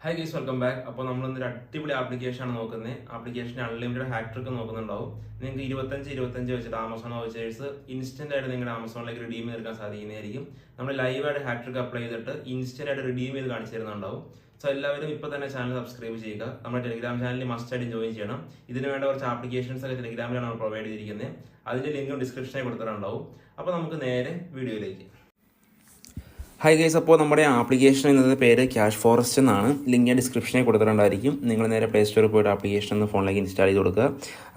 Hi guys, welcome back. അപ്പോൾ നമ്മളൊന്നൊരു അടിപൊളി ആപ്ലിക്കേഷനാണ് നോക്കുന്നത്. ആപ്ലിക്കേഷന് അൺലിമിറ്റഡ് ഹാക്ക് ട്രിക്ക് നോക്കുന്നുണ്ടാവും. നിങ്ങൾക്ക് 25 വെച്ചിട്ട് ആമസോൺ വൗച്ചേഴ്സ് ഇൻസ്റ്റന്റ് ആയിട്ട് നിങ്ങളുടെ ആമസോണിലേക്ക് റിഡീം ചെയ്തെടുക്കാൻ സാധിക്കുന്നതായിരിക്കും. നമ്മൾ ലൈവായിട്ട് ഹാക്ക് ട്രിക്ക് അപ്ലൈ ചെയ്തിട്ട് ഇൻസ്റ്റന്റ് ആയിട്ട് റിഡീം ചെയ്ത് കാണിച്ചു തരുന്നുണ്ടാവും. സോ എല്ലാവരും ഇപ്പോൾ തന്നെ ചാനൽ സബ്സ്ക്രൈബ് ചെയ്യുക. നമ്മുടെ ടെലിഗ്രാം ചാനലിൽ മസ്റ്റ് ആയിട്ട് ജോയിൻ ചെയ്യണം. ഇതിന് വേണ്ട കുറച്ച് ആപ്ലിക്കേഷൻസ് ഒക്കെ ടെലിഗ്രാമിലാണ് നമ്മൾ പ്രൊവൈഡ് ചെയ്തിരിക്കുന്നത്. അതിൻ്റെ ലിങ്കും ഡിസ്ക്രിപ്ഷനിൽ കൊടുത്തിട്ടുണ്ടാവും. അപ്പോൾ നമുക്ക് നേരെ വീഡിയോയിലേക്ക്. ഹായ് ഗൈസ്, അപ്പോൾ നമ്മുടെ ആപ്ലിക്കേഷൻ എന്നതിൻ്റെ പേര് ക്യാഷ് ഫോറസ്റ്റ് എന്നാണ്. ലിങ്ക് ഞാൻ ഡിസ്ക്രിപ്ഷനിൽ കൊടുത്തിട്ടുണ്ടായിരിക്കും. നിങ്ങൾ നേരെ പ്ലേ സ്റ്റോറിൽ പോയിട്ട് ആപ്ലിക്കേഷൻ ഒന്ന് ഫോണിലേക്ക് ഇൻസ്റ്റാൾ ചെയ്ത് കൊടുക്കുക.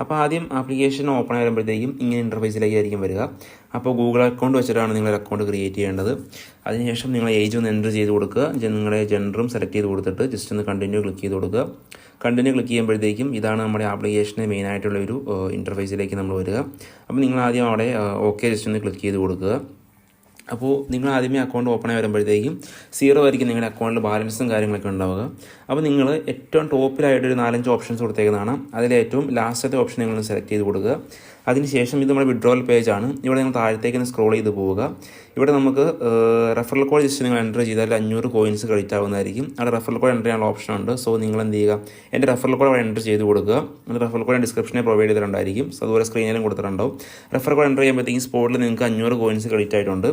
അപ്പോൾ ആദ്യം ആപ്ലിക്കേഷൻ ഓപ്പൺ വരുമ്പോഴത്തേക്കും ഇങ്ങനെ ഇൻ്റർഫേസിലേക്ക് ആയിരിക്കും വരിക. അപ്പോൾ ഗൂഗിൾ അക്കൗണ്ട് വെച്ചിട്ടാണ് നിങ്ങളൊരു അക്കൗണ്ട് ക്രിയേറ്റ് ചെയ്യേണ്ടത്. അതിനുശേഷം നിങ്ങൾ ഏജ് ഒന്ന് എൻ്റർ ചെയ്ത് കൊടുക്കുക. നിങ്ങളുടെ ജെൻഡറും സെലക്ട് ചെയ്ത് കൊടുത്തിട്ട് ജസ്റ്റ് ഒന്ന് കണ്ടിന്യൂ ക്ലിക്ക് ചെയ്ത് കൊടുക്കുക. കണ്ടിന്യൂ ക്ലിക്ക് ചെയ്യുമ്പോഴത്തേക്കും ഇതാണ് നമ്മുടെ ആപ്ലിക്കേഷൻ്റെ മെയിൻ ആയിട്ടുള്ള ഒരു ഇൻ്റർഫേസിലേക്ക് നമ്മൾ വരിക. അപ്പോൾ നിങ്ങൾ ആദ്യം അവിടെ ഓക്കെ ജസ്റ്റ് ഒന്ന് ക്ലിക്ക് ചെയ്ത് കൊടുക്കുക. അപ്പോൾ നിങ്ങൾ ആദ്യമേ അക്കൗണ്ട് ഓപ്പൺ ആയി വരുമ്പോഴത്തേക്കും 0 ആയിരിക്കും നിങ്ങളുടെ അക്കൗണ്ടിൽ ബാലൻസും കാര്യങ്ങളൊക്കെ ഉണ്ടാവുക. അപ്പോൾ നിങ്ങൾ ഏറ്റവും ടോപ്പിലായിട്ടൊരു 4-5 ഓപ്ഷൻസ് കൊടുത്തേക്കുന്നതാണ്. അതിലേറ്റവും ലാസ്റ്റത്തെ ഓപ്ഷൻ നിങ്ങൾ സെലക്ട് ചെയ്ത് കൊടുക്കുക. അതിനുശേഷം ഇത് നമ്മുടെ വിഡ്രോവൽ പേജാണ്. ഇവിടെ നിങ്ങൾ താഴത്തേക്ക് ഒന്ന് സ്ക്രോൾ ചെയ്ത് പോവുക. ഇവിടെ നമുക്ക് റെഫറൽ കോഡ് ജസ്റ്റ് നിങ്ങൾ എൻ്റർ ചെയ്താൽ 500 കോയിൻസ് ക്രെഡിറ്റ് ആവുന്നതായിരിക്കും. അവിടെ റെഫറൽ കോഡ് എൻ്റർ ചെയ്യാനുള്ള ഓപ്ഷൻ ഉണ്ട്. സോ നിങ്ങൾ എന്ത് ചെയ്യുക, എൻ്റെ റെഫറൽ കോഡ് അവിടെ എൻ്റർ ചെയ്ത് കൊടുക്കുക. അത് റെഫറൽ കോഡ് ഡിസ്ക്രിപ്ഷനിൽ പ്രൊവൈഡ് ചെയ്തിട്ടുണ്ടായിരിക്കും. സോ അതുപോലെ സ്ക്രീനിലും കൊടുത്തിട്ടുണ്ടാവും. റെഫറൽ കോഡ് എൻ്റർ ചെയ്യുമ്പോഴത്തേക്കും സ്പോട്ടിൽ നിങ്ങൾക്ക് 500 കോയിൻസ് ക്രെഡിറ്റ് ആയിട്ടുണ്ട്.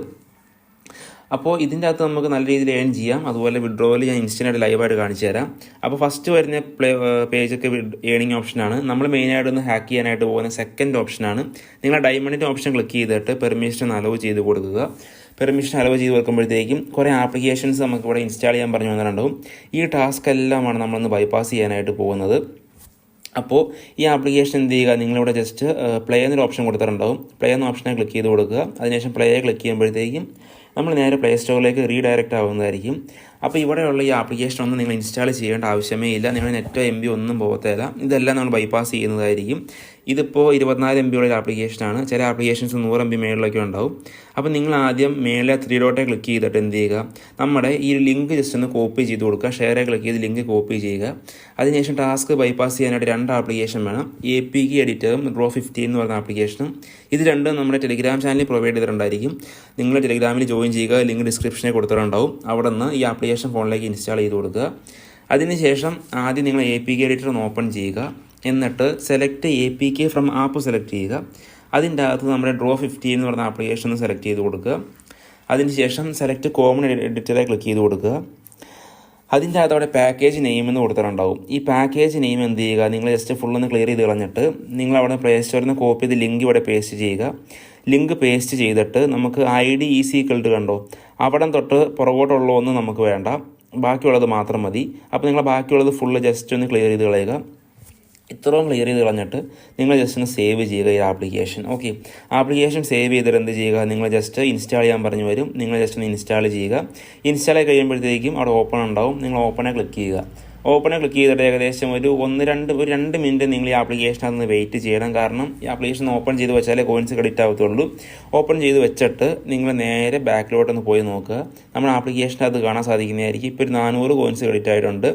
അപ്പോൾ ഇതിൻ്റെ അകത്ത് നമുക്ക് നല്ല രീതിയിൽ ഏൺ ചെയ്യാം. അതുപോലെ വിഡ്രോവൽ ഞാൻ ഇൻസ്റ്റൻ്റായിട്ട് ലൈവായിട്ട് കാണിച്ചു തരാം. അപ്പോൾ ഫസ്റ്റ് വരുന്ന പേജൊക്കെ ഏണിംഗ് ഓപ്ഷനാണ്. നമ്മൾ മെയിനായിട്ട് ഒന്ന് ഹാക്ക് ചെയ്യാനായിട്ട് പോകുന്ന സെക്കൻഡ് ഓപ്ഷനാണ്. നിങ്ങൾ ഡയമണ്ടിൻ്റെ ഓപ്ഷൻ ക്ലിക്ക് ചെയ്തിട്ട് പെർമിഷൻ അലവ് ചെയ്ത് കൊടുക്കുക. പെർമിഷൻ അലവ് ചെയ്ത് വെക്കുമ്പോഴത്തേക്കും കുറേ ആപ്ലിക്കേഷൻസ് നമുക്ക് ഇവിടെ ഇൻസ്റ്റാൾ ചെയ്യാൻ പറഞ്ഞു വന്നിട്ടുണ്ടാവും. ഈ ടാസ്ക് എല്ലാമാണ് നമ്മളൊന്ന് ബൈപ്പാസ് ചെയ്യാനായിട്ട് പോകുന്നത്. അപ്പോൾ ഈ ആപ്ലിക്കേഷൻ എന്ത് ചെയ്യുക, നിങ്ങളിവിടെ ജസ്റ്റ് പ്ലേ എന്നൊരു ഓപ്ഷൻ കൊടുത്തിട്ടുണ്ടാവും. പ്ലേ എന്ന ഓപ്ഷനെ ക്ലിക്ക് ചെയ്ത് കൊടുക്കുക. അതിനുശേഷം പ്ലേ ക്ലിക്ക് ചെയ്യുമ്പോഴത്തേക്കും നമ്മൾ നേരെ പ്ലേ സ്റ്റോറിലേക്ക് റീഡയറക്റ്റ് ആവുന്നതായിരിക്കും. അപ്പോൾ ഇവിടെയുള്ള ഈ ആപ്ലിക്കേഷൻ ഒന്നും നിങ്ങൾ ഇൻസ്റ്റാൾ ചെയ്യേണ്ട ആവശ്യമേ ഇല്ല. നിങ്ങൾ നെറ്റോ MB ഒന്നും പോകത്തില്ല. ഇതെല്ലാം നമ്മൾ ബൈപ്പാസ് ചെയ്യുന്നതായിരിക്കും. ഇതിപ്പോൾ 24 MB ഉള്ള ആപ്ലിക്കേഷനാണ്. ചില ആപ്ലിക്കേഷൻസ് 100 MB മേളിലൊക്കെ ഉണ്ടാവും. അപ്പോൾ നിങ്ങൾ ആദ്യം മേളിലെ 3 ഡോട്ടെ ക്ലിക്ക് ചെയ്തിട്ട് എന്ത് ചെയ്യുക, നമ്മുടെ ഈ ലിങ്ക് ജസ്റ്റ് ഒന്ന് കോപ്പി ചെയ്ത് കൊടുക്കുക. ഷെയറെ ക്ലിക്ക് ചെയ്ത് ലിങ്ക് കോപ്പി ചെയ്യുക. അതിനുശേഷം ടാസ്ക് ബൈപ്പാസ് ചെയ്യാനായിട്ട് 2 ആപ്ലിക്കേഷൻ വേണം. APK എഡിറ്ററും ഡ്രോ 15 എന്ന് പറയുന്ന ആപ്ലിക്കേഷനും. ഇത് രണ്ടും നമ്മുടെ ടെലിഗ്രാം ചാനലിൽ പ്രൊവൈഡ് ചെയ്തിട്ടുണ്ടായിരിക്കും. നിങ്ങൾ ടെലിഗ്രാമിൽ ജോയിൻ ചെയ്യുക. ലിങ്ക് ഡിസ്ക്രിപ്ഷനിൽ കൊടുത്തിട്ടുണ്ടാവും. അവിടെ നിന്ന് ഈ ആപ്ലിക്കേഷൻ ഫോണിലേക്ക് ഇൻസ്റ്റാൾ ചെയ്ത് കൊടുക്കുക. അതിനുശേഷം ആദ്യം നിങ്ങൾ APK എഡിറ്റർ ഒന്ന് ഓപ്പൺ ചെയ്യുക. എന്നിട്ട് select APK from app select ചെയ്യുക. അതിൻ്റെ അകത്ത് നമ്മുടെ ഡ്രോ 15 എന്ന് പറയുന്ന ആപ്ലിക്കേഷൻ ഒന്ന് സെലക്ട് ചെയ്ത് കൊടുക്കുക. അതിനുശേഷം സെലക്ട് കോമൺ എഡിറ്ററെ ക്ലിക്ക് ചെയ്ത് കൊടുക്കുക. അതിൻ്റെ അകത്ത് അവിടെ പാക്കേജ് നെയിം എന്ന് കൊടുത്തിട്ടുണ്ടാവും. ഈ പാക്കേജ് നെയിം എന്ത് ചെയ്യുക, നിങ്ങൾ ജസ്റ്റ് ഫുള്ളൊന്ന് ക്ലിയർ ചെയ്ത് കളഞ്ഞിട്ട് നിങ്ങൾ അവിടെ പ്ലേ സ്റ്റോറിൽ നിന്ന് കോപ്പി ചെയ്ത് ലിങ്ക് ഇവിടെ പേസ്റ്റ് ചെയ്യുക. ലിങ്ക് പേസ്റ്റ് ചെയ്തിട്ട് നമുക്ക് ID ഈക്വൽ ടു കണ്ടോ, അവിടെ തൊട്ട് പുറകോട്ടുള്ളതൊന്നും നമുക്ക് വേണ്ട, ബാക്കിയുള്ളത് മാത്രം മതി. അപ്പോൾ നിങ്ങൾ ബാക്കിയുള്ളത് ഫുള്ള് ജസ്റ്റ് ഒന്ന് ക്ലിയർ ചെയ്ത് കളയുക. ഇത്രയും ക്ലിയർ ചെയ്ത് കളഞ്ഞിട്ട് നിങ്ങൾ ജസ്റ്റ് ഒന്ന് സേവ് ചെയ്യുക ഈ ആപ്ലിക്കേഷൻ. ഓക്കെ, ആപ്ലിക്കേഷൻ സേവ് ചെയ്തിട്ട് എന്ത് ചെയ്യുക, നിങ്ങൾ ജസ്റ്റ് ഇൻസ്റ്റാൾ ചെയ്യാൻ പറഞ്ഞു വരും. നിങ്ങൾ ജസ്റ്റ് ഒന്ന് ഇൻസ്റ്റാൾ ചെയ്യുക. ഇൻസ്റ്റാൾ ആയി കഴിയുമ്പോഴത്തേക്കും അവിടെ ഓപ്പൺ ഉണ്ടാവും. നിങ്ങൾ ഓപ്പണെ ക്ലിക്ക് ചെയ്യുക. ഓപ്പണെ ക്ലിക്ക് ചെയ്തിട്ട് ഏകദേശം ഒരു 2 മിനിറ്റ് നിങ്ങൾ ഈ ആപ്ലിക്കേഷനകത്ത് വെയിറ്റ് ചെയ്യണം. കാരണം ഈ ആപ്ലിക്കേഷൻ ഓപ്പൺ ചെയ്ത് വെച്ചാലേ കോയിൻസ് ക്രെഡിറ്റ് ആവത്തുള്ളൂ. ഓപ്പൺ ചെയ്ത് വെച്ചിട്ട് നിങ്ങൾ നേരെ ബാക്കിലോട്ടൊന്ന് പോയി നോക്കുക. നമ്മുടെ ആപ്ലിക്കേഷനകത്ത് കാണാൻ സാധിക്കുന്നതായിരിക്കും. ഇപ്പോൾ ഒരു 400 കോയിൻസ് ക്രെഡിറ്റ് ആയിട്ടുണ്ട്.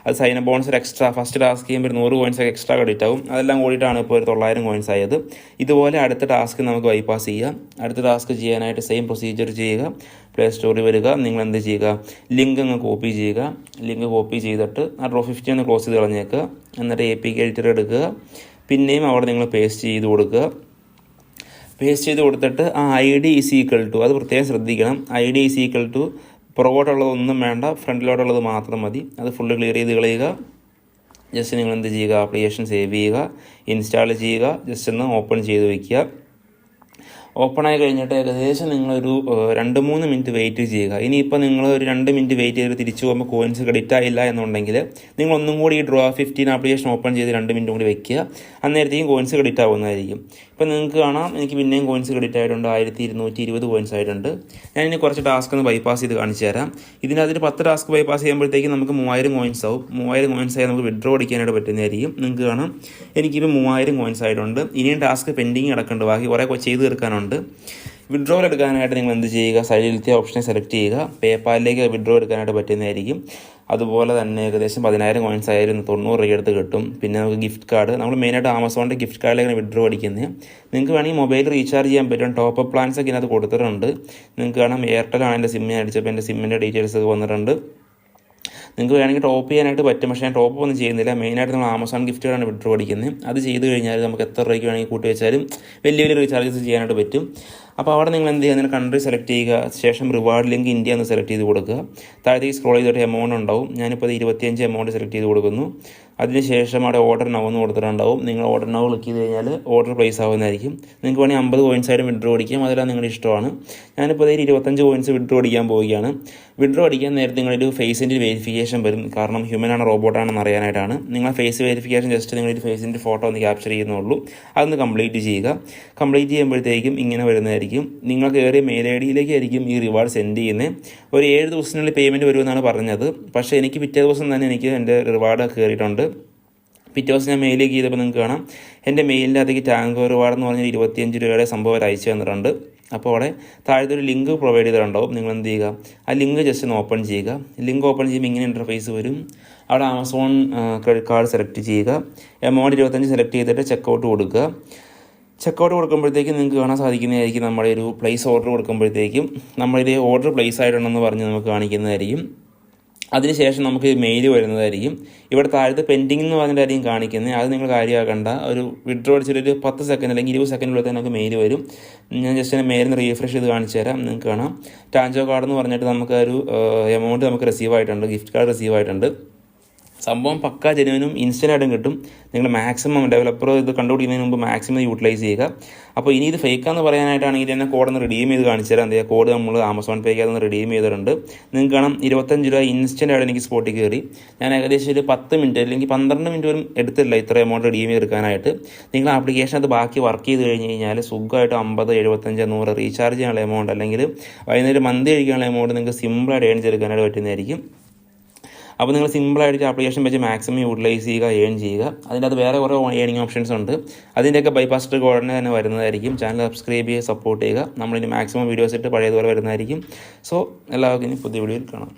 അത് sign up bonus extra first task ചെയ്യുമ്പോൾ 100 കോയിൻസ് ഒക്കെ എക്സ്ട്രാ ക്രെഡിറ്റ് ആവും. അതെല്ലാം കൂടിയിട്ടാണ് ഇപ്പോൾ ഒരു 900 കോയിൻസ് ആയത്. ഇതുപോലെ അടുത്ത ടാസ്ക് നമുക്ക് ബൈപ്പാസ് ചെയ്യാം. അടുത്ത ടാസ്ക് ചെയ്യാനായിട്ട് സെയിം പ്രൊസീജിയർ ചെയ്യുക. പ്ലേ സ്റ്റോറിൽ വരിക. നിങ്ങൾ എന്ത് ചെയ്യുക, ലിങ്ക് അങ്ങ് കോപ്പി ചെയ്യുക. ലിങ്ക് കോപ്പി ചെയ്തിട്ട് ആ ഡ്രോ 15 ഒന്ന് ക്ലോസ് ചെയ്ത് കളഞ്ഞേക്കുക. എന്നിട്ട് APK എഡിറ്റർ എടുക്കുക. പിന്നെയും അവിടെ നിങ്ങൾ പേസ്റ്റ് ചെയ്ത് കൊടുക്കുക. പേസ്റ്റ് ചെയ്ത് കൊടുത്തിട്ട് ആ ID ഈക്വൽ ടു, അത് പ്രത്യേകം ശ്രദ്ധിക്കണം, ID ഈക്വൽ ടു പുറകോട്ടുള്ളതൊന്നും വേണ്ട, ഫ്രണ്ടിലോട്ടുള്ളത് മാത്രം മതി. അത് ഫുള്ള് ക്ലിയർ ചെയ്ത് കളയുക. ജസ്റ്റ് നിങ്ങൾ എന്ത് ചെയ്യുക, ആപ്ലിക്കേഷൻ സേവ് ചെയ്യുക, ഇൻസ്റ്റാൾ ചെയ്യുക, ജസ്റ്റ് ഒന്ന് ഓപ്പൺ ചെയ്ത് വയ്ക്കുക. ഓപ്പണായി കഴിഞ്ഞിട്ട് ഏകദേശം നിങ്ങളൊരു 2-3 മിനിറ്റ് വെയിറ്റ് ചെയ്യുക. ഇനിയിപ്പോൾ നിങ്ങൾ ഒരു 2 മിനിറ്റ് വെയിറ്റ് ചെയ്ത് തിരിച്ചു പോകുമ്പോൾ കോയിൻസ് ക്രെഡിറ്റ് ആയില്ല എന്നുണ്ടെങ്കിൽ നിങ്ങൾ ഒന്നും കൂടി ഈ ഡ്രോ 15 ആപ്ലിക്കേഷൻ ഓപ്പൺ ചെയ്ത് 2 മിനിറ്റ് കൂടി വെക്കുക. അന്നേരത്തേക്കും കോയിൻസ് ക്രെഡിറ്റ് ആവുന്നതായിരിക്കും. ഇപ്പോൾ നിങ്ങൾക്ക് കാണാം എനിക്ക് പിന്നെയും കോയിൻസ് ക്രെഡിറ്റ് ആയിട്ടുണ്ട്. 1220 കോയിൻസ് ആയിട്ടുണ്ട്. ഞാനിനി കുറച്ച് ടാസ്ക് ഒന്ന് ബൈപ്പാസ് ചെയ്ത് കാണിച്ചു തരാം. ഇതിനകത്ത് 10 ടാസ്ക് ബൈപ്പാസ് ചെയ്യുമ്പോഴത്തേക്കും നമുക്ക് 3000 കോയിൻസ് ആവും. 3000 കോയിൻസ് ആയി നമുക്ക് വിഡ്രോ അടിക്കാനായിട്ട് പറ്റുന്നതായിരിക്കും. നിങ്ങൾക്ക് കാണാം എനിക്കിപ്പോൾ 3000 കോയിൻസ് ആയിട്ടുണ്ട്. ഇനിയും ടാസ്ക് പെൻഡിങ് കിടക്കുന്നുണ്ട്. ബാക്കി കുറേ ചെയ്ത് തീർക്കാനുണ്ട്. വിഡ്രോവൽ എടുക്കാനായിട്ട് നിങ്ങൾ എന്ത് ചെയ്യുക, സൈഡിലത്തെ ഓപ്ഷനെ സെലക്ട് ചെയ്യുക. പേപ്പാലിലേക്ക് വിഡ്രോ എടുക്കാനായിട്ട് പറ്റുന്നതായിരിക്കും. അതുപോലെ തന്നെ ഏകദേശം 10000 കോയിൻസ് ആയിരുന്നു 90 രൂപ അടുത്ത് കിട്ടും. പിന്നെ നമുക്ക് ഗിഫ്റ്റ് കാർഡ്, നമ്മൾ മെയിനായിട്ട് ആമസോണിൻ്റെ ഗിഫ്റ്റ് കാർഡിലേക്കാണ് വിഡ്രോ അടിക്കുന്നത്. നിങ്ങൾക്ക് വേണമെങ്കിൽ മൊബൈൽ റീചാർജ് ചെയ്യാൻ പറ്റും. ടോപ്പ് അപ്പ് പ്ലാൻസ് ഒക്കെ ഇതിനകത്ത് കൊടുത്തിട്ടുണ്ട്. നിങ്ങൾക്ക് കാണാം എയർടെൽ ആണ് എൻ്റെ സിമ്മിന് അടിച്ചപ്പോൾ എൻ്റെ സിമ്മിൻ്റെ ഡീറ്റെയിൽസ് ഒക്കെ വന്നിട്ടുണ്ട്. നിങ്ങൾക്ക് വേണമെങ്കിൽ ടോപ്പ് ചെയ്യാനായിട്ട് പറ്റും, പക്ഷേ ഞാൻ ടോപ്പ് ഒന്നും ചെയ്യുന്നില്ല. മെയിനായിട്ട് നമ്മൾ ആമസോൺ ഗിഫ്റ്റുകളാണ് വിഡ്രോ അടിക്കുന്നത്. അത് ചെയ്ത് കഴിഞ്ഞാൽ നമുക്ക് എത്ര രൂപയ്ക്ക് വേണമെങ്കിൽ കൂട്ടി വെച്ചാലും വലിയ വലിയ റീചാർജസ് ചെയ്യാനായിട്ട് പറ്റും. അപ്പോൾ അവിടെ നിങ്ങൾ എന്ത് ചെയ്യുക, കൺട്രി സെലക്ട് ചെയ്യുക, ശേഷം റിവാർഡ് ലിങ്ക് ഇന്ത്യ എന്ന് സെലക്ട് ചെയ്ത് കൊടുക്കുക. താഴത്തേക്ക് സ്ക്രോൾ ചെയ്തിട്ട് എമൗണ്ട് ഉണ്ടാവും. ഞാനിപ്പോൾ 25 എമൗണ്ട് സെലക്ട് ചെയ്ത് കൊടുക്കുന്നു. അതിനുശേഷം അവിടെ ഓർഡർ നൗ എന്ന് കൊടുത്തിട്ടുണ്ടാവും. നിങ്ങൾ ഓർഡർ നൗ ക്ലിക്ക് ചെയ്ത് കഴിഞ്ഞാൽ ഓർഡർ പ്ലേസ് ആവുന്നതായിരിക്കും. നിങ്ങൾക്ക് വേണമെങ്കിൽ 50 കോയിൻസ് ആയിട്ട് വിഡ്രോ അടിക്കാം, അതെല്ലാം നിങ്ങളുടെ ഇഷ്ടമാണ്. ഞാനിപ്പോൾ 25 കോയിൻസ് വിഡ്രോ അടിക്കാൻ പോവുകയാണ്. വിഡ്രോ അടിക്കാൻ നേരത്തെ നിങ്ങളൊരു ഫേസിൻ്റെ വെരിഫിക്കേഷൻ വരും, കാരണം ഹ്യൂമനാണ് റോബോട്ടാണെന്ന് അറിയാനായിട്ടാണ്. നിങ്ങൾ ഫേസ് വെരിഫിക്കേഷൻ ജസ്റ്റ് നിങ്ങളൊരു ഫേസിൻ്റെ ഫോട്ടോ ഒന്ന് ക്യാപ്ചർ ചെയ്യുന്നുള്ളൂ. അതൊന്ന് കംപ്ലീറ്റ് ചെയ്യുക. കംപ്ലീറ്റ് ചെയ്യുമ്പോഴത്തേക്കും ഇങ്ങനെ വരുന്നതായിരിക്കും. നിങ്ങൾ കയറിയ മെയിൽ ഐ ഡിയിലേക്കായിരിക്കും ഈ റിവാർഡ് സെൻഡ് ചെയ്യുന്നത്. ഒരു 7 ദിവസത്തിനുള്ളിൽ പേയ്മെൻറ്റ് വരുമെന്നാണ് പറഞ്ഞത്. പക്ഷേ എനിക്ക് പിറ്റേ ദിവസം തന്നെ എനിക്ക് എൻ്റെ റിവാർഡ് കയറിയിട്ടുണ്ട്. പിറ്റേ ദിവസം ഞാൻ മെയിലേക്ക് ചെയ്തപ്പോൾ നിങ്ങൾക്ക് കാണാം എൻ്റെ മെയിലിൻ്റെ അകത്തേക്ക് ടാങ്കോ റിവാർഡ് എന്ന് പറഞ്ഞാൽ 25 രൂപയുടെ സംഭവം അവർ അയച്ചു തന്നിട്ടുണ്ട്. അപ്പോൾ അവിടെ താഴത്തെ ഒരു ലിങ്ക് പ്രൊവൈഡ് ചെയ്തിട്ടുണ്ടാവും. നിങ്ങൾ എന്ത് ചെയ്യുക, ആ ലിങ്ക് ജസ്റ്റ് ഒന്ന് ഓപ്പൺ ചെയ്യുക. ലിങ്ക് ഓപ്പൺ ചെയ്യുമ്പോൾ ഇങ്ങനെ ഇൻ്റർഫേസ് വരും. അവിടെ ആമസോൺ ക്രെഡിറ്റ് കാർഡ് സെലക്ട് ചെയ്യുക. എമൗണ്ട് 25 സെലക്ട് ചെയ്തിട്ട് ചെക്കൗട്ട് കൊടുക്കുക. ചെക്കൗട്ട് കൊടുക്കുമ്പോഴത്തേക്കും നിങ്ങൾക്ക് കാണാൻ സാധിക്കുന്നതായിരിക്കും നമ്മുടെ ഒരു പ്ലേസ് ഓർഡർ കൊടുക്കുമ്പോഴത്തേക്കും നമ്മളിത് ഓർഡർ പ്ലേസ് ആയിട്ടുണ്ടെന്ന് പറഞ്ഞ് നമുക്ക് കാണിക്കുന്നതായിരിക്കും. അതിനുശേഷം നമുക്ക് മെയിൽ വരുന്നതായിരിക്കും. ഇവിടെ താഴത്ത് പെൻഡിങ് എന്ന് പറഞ്ഞിട്ടായിരിക്കും കാണിക്കുന്നത്. അത് നിങ്ങൾ കാര്യമാക്കേണ്ട. ഒരു വിഡ്രോ അടിച്ചിട്ടൊരു 10 സെക്കൻഡ് അല്ലെങ്കിൽ 20 സെക്കൻഡിനുള്ളിൽ തന്നെ നമുക്ക് മെയിൽ വരും. ഞാൻ ജസ്റ്റ് മെയിലിൽ നിന്ന് റീഫ്രഷ് ചെയ്ത് കാണിച്ചു തരാം. നിങ്ങൾക്ക് കാണാം ടാൻജോ കാർഡ് എന്ന് പറഞ്ഞിട്ട് നമുക്ക് ഒരു എമൗണ്ട് നമുക്ക് റിസീവ് ആയിട്ടുണ്ട്, ഗിഫ്റ്റ് കാർഡ് റിസീവ് ആയിട്ടുണ്ട്. സംഭവം പക്കാ ജെനുവിനും ഇൻസ്റ്റൻ്റായിട്ടും കിട്ടും. നിങ്ങൾ മാക്സിമം ഡെവലപ്പർ ഇത് കണ്ടുപിടിക്കുന്നതിന് മുമ്പ് മാക്സിമം യൂട്ടിലൈസ് ചെയ്യുക. അപ്പോൾ ഇനി ഇത് ഫേക്കാന്ന് പറയാനായിട്ടാണെങ്കിൽ തന്നെ കോഡൊന്ന് റിഡീം ചെയ്ത് കാണിച്ചു തരാം. എന്താ കോഡ് നമ്മൾ ആമസോൺ പേയ്ക്കകത്ത് റിഡീം ചെയ്തിട്ടുണ്ട്. നിങ്ങൾക്ക് കാണാം 25 രൂപ ഇൻസ്റ്റൻ്റായിട്ട് എനിക്ക് സ്പോട്ടിൽ കയറി. ഞാൻ ഏകദേശം ഒരു 10 മിനിറ്റ് അല്ലെങ്കിൽ 12 മിനിറ്റ് പോലും എടുത്തില്ല ഇത്ര എമൗണ്ട് റിഡീം ചെയ്തെടുക്കാനായിട്ട്. നിങ്ങൾ ആപ്ലിക്കേഷൻ അത് ബാക്കി വർക്ക് ചെയ്ത് കഴിഞ്ഞ് കഴിഞ്ഞാൽ സുഖമായിട്ട് 50, 75, 100 റീചാർജ് ചെയ്യാനുള്ള എമൗണ്ട് അല്ലെങ്കിൽ വൈകുന്നേരം മന്തി കഴിക്കാനുള്ള എമൗണ്ട് നിങ്ങൾക്ക് സിമ്പിളായിട്ട് ഏൺ ചെയ്തെടുക്കാനായിട്ട് പറ്റുന്നതായിരിക്കും. അപ്പോൾ നിങ്ങൾ സിമ്പിളായിട്ട് ആപ്ലിക്കേഷൻ വെച്ച് മാക്സിമം യൂട്ടിലൈസ് ചെയ്യുക, ഏൺ ചെയ്യുക. അതിൻ്റെ അത് വേറെ കുറേ ഏണിംഗ് ഓപ്ഷൻസ് ഉണ്ട്. അതിൻ്റെയൊക്കെ ബൈപാസ് ട്രിക്ക് ഉടനെ തന്നെ വരുന്നതായിരിക്കും. ചാനൽ സബ്സ്ക്രൈബ് ചെയ്യുക, സപ്പോർട്ട് ചെയ്യുക. നമ്മളിനി മാക്സിമം വീഡിയോസ് ഇട്ട് പഴയതുപോലെ വരുന്നതായിരിക്കും. സോ എല്ലാവർക്കും ഇനി പുതിയ വീഡിയോയിൽ കാണാം.